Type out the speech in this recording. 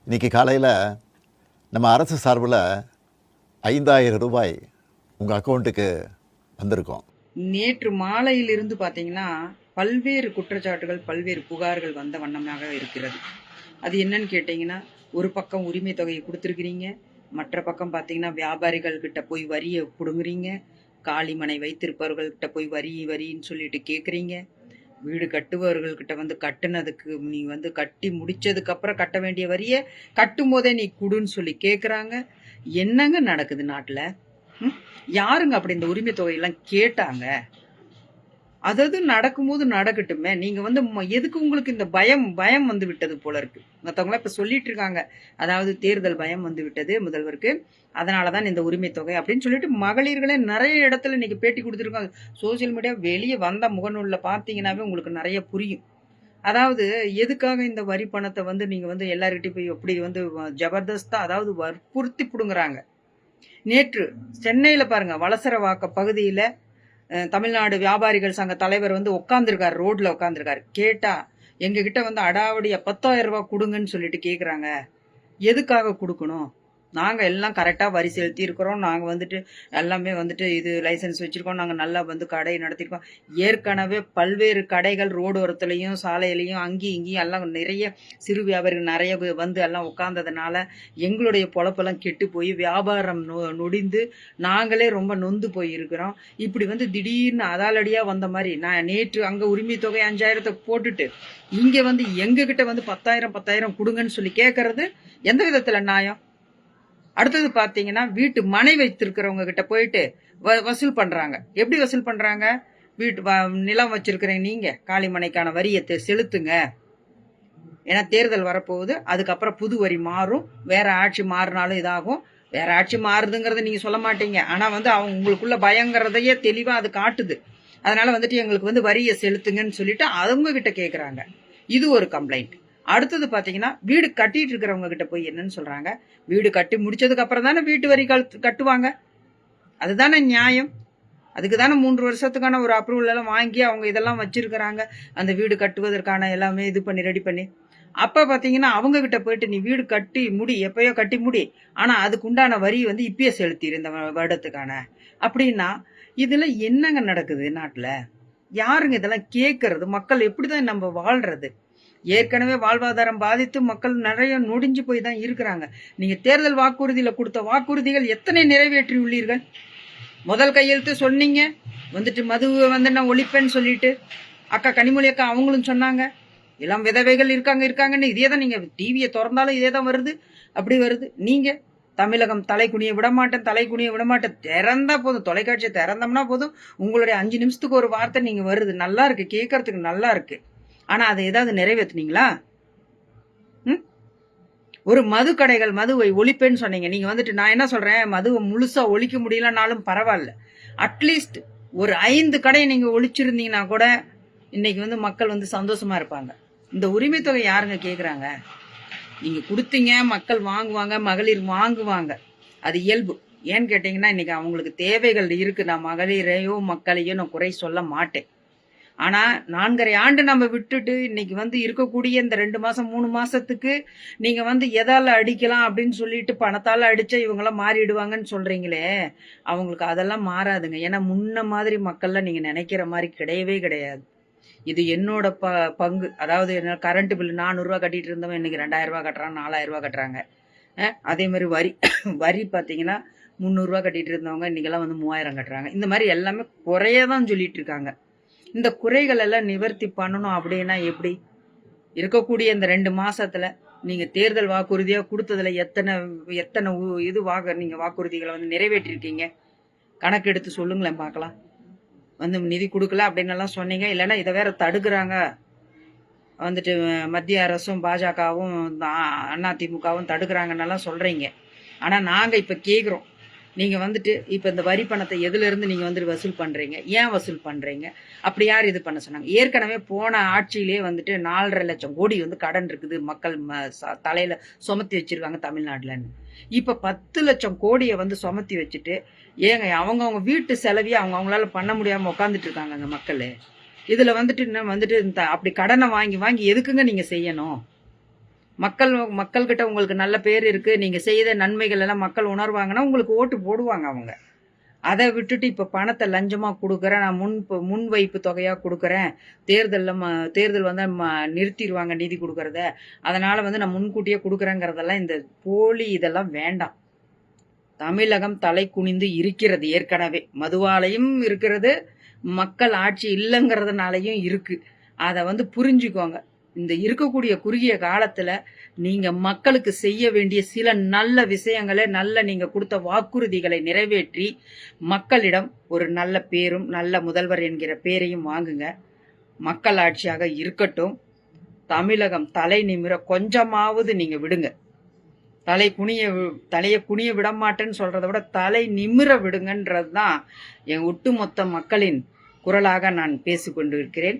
இன்றைக்கி காலையில் நம்ம அரசு சார்பில் 5000 ரூபாய் உங்கள் அக்கௌண்ட்டுக்கு வந்திருக்கோம். நேற்று மாலையிலிருந்து பார்த்தீங்கன்னா பல்வேறு குற்றச்சாட்டுகள், பல்வேறு புகார்கள் வந்த வண்ணமாக இருக்கிறது. அது என்னன்னு கேட்டிங்கன்னா, ஒரு பக்கம் உரிமை தொகையை கொடுத்துருக்கிறீங்க, மற்ற பக்கம் பார்த்தீங்கன்னா வியாபாரிகள் கிட்ட போய் வரியை பிடுங்குறீங்க, காளிமனை வைத்திருப்பவர்கள்கிட்ட போய் வரின்னு சொல்லிட்டு கேட்குறீங்க, வீடு கட்டுபவர்கள்கிட்ட வந்து கட்டுனதுக்கு நீ வந்து கட்டி முடிச்சதுக்கப்புறம் கட்ட வேண்டிய வரியை கட்டும் போதே நீ குடுன்னு சொல்லி கேட்குறாங்க. என்னங்க நடக்குது நாட்டில்? யாருங்க அப்படி இந்த உரிமை தொகையெல்லாம் கேட்டாங்க? அதாவது நடக்கும்போது நடக்கட்டுமே. நீங்க வந்து எதுக்கு உங்களுக்கு இந்த பயம் வந்து விட்டது போல இருக்கு. மற்றவங்களாம் இப்ப சொல்லிட்டு இருக்காங்க, அதாவது தேர்தல் பயம் வந்து விட்டது முதல்வருக்கு, அதனாலதான் இந்த உரிமை தொகை அப்படின்னு சொல்லிட்டு மகளிர்களே நிறைய இடத்துல இன்னைக்கு பேட்டி கொடுத்துருக்காங்க. சோசியல் மீடியா வெளியே வந்த முகநூல்ல பாத்தீங்கன்னாவே உங்களுக்கு நிறைய புரியும். அதாவது எதுக்காக இந்த வரி பணத்தை வந்து நீங்க வந்து எல்லார்கிட்டையும் போய் எப்படி வந்து ஜபர்தஸ்தா, அதாவது வற்புறுத்தி புடுங்குறாங்க. நேற்று சென்னையில பாருங்க, வலசரவாக்க பகுதியில தமிழ்நாடு வியாபாரிகள் சங்க தலைவர் வந்து உட்காந்துருக்காரு, ரோட்ல உட்காந்துருக்காரு. கேட்டா எங்க கிட்ட வந்து அடாவடியா 10,000 ரூபாய் கொடுங்கன்னு சொல்லிட்டு கேக்குறாங்க. எதுக்காக கொடுக்கணும்? நாங்க எல்லாம் கரெக்டா வரி செலுத்தி இருக்கிறோம், நாங்க வந்துட்டு எல்லாமே வந்துட்டு இது லைசன்ஸ் வச்சிருக்கோம், நாங்க நல்லா வந்து கடை நடத்திருக்கோம். ஏற்கனவே பல்வேறு கடைகள் ரோடு ஓரத்துலையும் சாலையிலையும் அங்கேயும் இங்கேயும் எல்லாம் நிறைய சிறு வியாபாரிகள் நிறைய வந்து எல்லாம் உட்கார்ந்ததுனால எங்களுடைய பொழப்பெல்லாம் கெட்டு போய் வியாபாரம் நொடிந்து நாங்களே ரொம்ப நொந்து போய் இருக்கிறோம். இப்படி வந்து திடீர்னு அதாலடியா வந்த மாதிரி நான் நேற்று அங்க உரிமை தொகை 5000 போட்டுட்டு இங்க வந்து எங்க கிட்ட வந்து 10,000 கொடுங்கன்னு சொல்லி கேட்கறது எந்த விதத்துல நியாயம்? அடுத்தது பாத்தீங்கன்னா, வீட்டு மனை வைத்திருக்கிறவங்க கிட்ட போயிட்டு வசூல் பண்றாங்க. எப்படி வசூல் பண்றாங்க? நிலம் வச்சிருக்கிறீங்க நீங்க, காளிமனைக்கான வரியை செலுத்துங்க, ஏன்னா தேர்தல் வரப்போகுது, அதுக்கப்புறம் புது வரி மாறும், வேற ஆட்சி மாறினாலும் இதாகும். வேற ஆட்சி மாறுதுங்கிறத நீங்க சொல்ல மாட்டீங்க, ஆனா வந்து அவங்க உங்களுக்குள்ள பயங்கறதையே தெளிவா அது காட்டுது. அதனால வந்துட்டு எங்களுக்கு வந்து வரியை செலுத்துங்கன்னு சொல்லிட்டு அவங்க கிட்ட கேக்குறாங்க. இது ஒரு கம்ப்ளைண்ட். அடுத்தது பாத்தீங்கன்னா, வீடு கட்டிட்டு இருக்கிறவங்க கிட்ட போய் என்னன்னு சொல்றாங்க, வீடு கட்டி முடிச்சதுக்கு அப்புறம் தானே வீட்டு வரி கட்டுவாங்க, அதுதானே நியாயம். அதுக்கு தானே 3 வருஷத்துக்கான ஒரு அப்ரூவல் எல்லாம் வாங்கி அவங்க இதெல்லாம் வச்சிருக்கிறாங்க, அந்த வீடு கட்டுவதற்கான எல்லாமே இது பண்ணி ரெடி பண்ணி. அப்ப பாத்தீங்கன்னா அவங்க கிட்ட போயிட்டு நீ வீடு கட்டி முடி, எப்பயோ கட்டி முடி, ஆனா அதுக்கு உண்டான வரி வந்து இப்பயே செலுத்திரு இந்த வருடத்துக்கான அப்படின்னா, இதுல என்னங்க நடக்குது நாட்டுல? யாருங்க இதெல்லாம் கேட்கறது? மக்கள் எப்படிதான் நம்ம வாழ்றது? ஏற்கனவே வாழ்வாதாரம் பாதித்து மக்கள் நிறைய நொடிஞ்சு போய் தான் இருக்கிறாங்க. நீங்க தேர்தல் வாக்குறுதியில கொடுத்த வாக்குறுதிகள் எத்தனை நிறைவேற்றி உள்ளீர்கள்? முதல் கையெழுத்து சொன்னீங்க, வந்துட்டு மதுவை வந்து நான் ஒழிப்பேன்னு சொல்லிட்டு அக்கா கனிமொழி அக்கா அவங்களும் சொன்னாங்க, எல்லாம் விதவைகள் இருக்காங்கன்னு. இதே தான் நீங்க டிவியை திறந்தாலும் இதே தான் வருது, அப்படி வருது. நீங்க தமிழகம் தலைக்குனிய விடமாட்டேன் திறந்தா போதும், தொலைக்காட்சியை திறந்தோம்னா போதும், உங்களுடைய 5 நிமிஷத்துக்கு ஒரு வார்த்தை நீங்க வருது, நல்லா இருக்கு, கேட்கறதுக்கு நல்லா இருக்கு. ஆனா அதை ஏதாவது நிறைவேற்றுனீங்களா? ஒரு மது கடைகள், மதுவை ஒழிப்பேன்னு சொன்னீங்க. நீங்க வந்துட்டு நான் என்ன சொல்றேன், மதுவை முழுசா ஒழிக்க முடியலனாலும் பரவாயில்ல, அட்லீஸ்ட் ஒரு 5 கடையை நீங்க ஒழிச்சிருந்தீங்கன்னா கூட இன்னைக்கு வந்து மக்கள் வந்து சந்தோஷமா இருப்பாங்க. இந்த உரிமை தொகை யாருங்க கேக்குறாங்க? நீங்க கொடுத்தீங்க, மக்கள் வாங்குவாங்க, மகளிர் வாங்குவாங்க, அது இயல்பு. ஏன்னு கேட்டீங்கன்னா, இன்னைக்கு அவங்களுக்கு தேவைகள் இருக்கு. நான் மகளிரையோ மக்களையோ நான் குறை சொல்ல மாட்டேன். ஆனா 4.5 ஆண்டு நம்ம விட்டுட்டு இன்னைக்கு வந்து இருக்கக்கூடிய இந்த 2 மாசம் 3 மாசத்துக்கு நீங்க வந்து எதால அடிக்கலாம் அப்படின்னு சொல்லிட்டு பணத்தால அடிச்சா இவங்கெல்லாம் மாறிடுவாங்கன்னு சொல்றீங்களே, அவங்களுக்கு அதெல்லாம் மாறாதுங்க. ஏன்னா முன்ன மாதிரி மக்கள்லாம் நீங்க நினைக்கிற மாதிரி கிடையவே கிடையாது. இது என்னோட பங்கு. அதாவது என்ன, கரண்ட் பில் 400 ரூபாய் கட்டிட்டு இருந்தவன் இன்னைக்கு 2000 ரூபாய் கட்டுறான், 4000 ரூபாய் கட்டுறாங்க. அதே மாதிரி வரி பாத்தீங்கன்னா 300 ரூபாய் கட்டிட்டு இருந்தவங்க இன்னைக்கெல்லாம் வந்து 3000 கட்டுறாங்க. இந்த மாதிரி எல்லாமே குறையதான் சொல்லிட்டு இருக்காங்க. இந்த குறைகள் எல்லாம் நிவர்த்தி பண்ணணும் அப்படின்னா எப்படி? இருக்கக்கூடிய இந்த 2 மாசத்துல நீங்க தேர்தல் வாக்குறுதியா கொடுத்ததுல எத்தனை நீங்க வாக்குறுதிகளை வந்து நிறைவேற்றிருக்கீங்க? கணக்கு எடுத்து சொல்லுங்களேன் பார்க்கலாம். வந்து நிதி கொடுக்கல அப்படின்னு எல்லாம் சொன்னீங்க, இல்லைன்னா இதை வேற தடுக்கிறாங்க வந்துட்டு மத்திய அரசும் பாஜகவும் அதிமுகவும் தடுக்கிறாங்கன்னெல்லாம் சொல்றீங்க. ஆனா நாங்க இப்ப கேக்குறோம், நீங்க வந்துட்டு இப்ப இந்த வரி பணத்தை எதுல இருந்து நீங்க வந்துட்டு வசூல் பண்றீங்க? ஏன் வசூல் பண்றீங்க? அப்படி யார் இது பண்ண சொன்னாங்க? ஏற்கனவே போன ஆட்சியிலே வந்துட்டு 4.5 லட்சம் கோடி வந்து கடன் இருக்குது, மக்கள் தலையில சுமத்தி வச்சிருக்காங்க தமிழ்நாட்டுலன்னு. இப்ப 10 லட்சம் கோடியை வந்து சுமத்தி வச்சுட்டு ஏங்க அவங்கவுங்க வீட்டு செலவியை அவங்களால பண்ண முடியாம உட்காந்துட்டு இருக்காங்க அந்த மக்கள். இதுல வந்துட்டு இன்னும் வந்துட்டு அப்படி கடனை வாங்கி எதுக்குங்க நீங்க செய்யணும்? மக்கள்கிட்ட உங்களுக்கு நல்ல பேர் இருக்கு, நீங்க செய்த நன்மைகள் எல்லாம் மக்கள் உணர்வாங்கன்னா உங்களுக்கு ஓட்டு போடுவாங்க அவங்க. அதை விட்டுட்டு இப்போ பணத்தை லஞ்சமா கொடுக்குறேன், நான் முன் வைப்பு தொகையா கொடுக்குறேன், தேர்தல் வந்தால் நிறுத்திடுவாங்க நிதி கொடுக்கறத, அதனால நான் முன்கூட்டியே கொடுக்குறேங்கிறதெல்லாம் இந்த போலி இதெல்லாம் வேண்டாம். தமிழகம் தலை குனிந்து இருக்கிறது, ஏற்கனவே மதுவாலையும் இருக்கிறது, மக்கள் ஆட்சி இல்லைங்கிறதுனாலையும் இருக்கு. அதை புரிஞ்சுக்கோங்க. இந்த இருக்கக்கூடிய குறுகிய காலத்துல நீங்க மக்களுக்கு செய்ய வேண்டிய சில நல்ல விஷயங்களை, நீங்க கொடுத்த வாக்குறுதிகளை நிறைவேற்றி மக்களிடம் ஒரு நல்ல பேரும் நல்ல முதல்வர் என்கிற பேரையும் வாங்குங்க. மக்கள் ஆட்சியாக இருக்கட்டும். தமிழகம் தலை நிமிர கொஞ்சமாவது நீங்க விடுங்க. தலையை குனிய விட மாட்டேன்னு சொல்றதை விட தலை நிமிர விடுங்கன்றது தான் என் ஒட்டுமொத்த மக்களின் குரலாக நான் பேசிக்கொண்டு இருக்கிறேன்.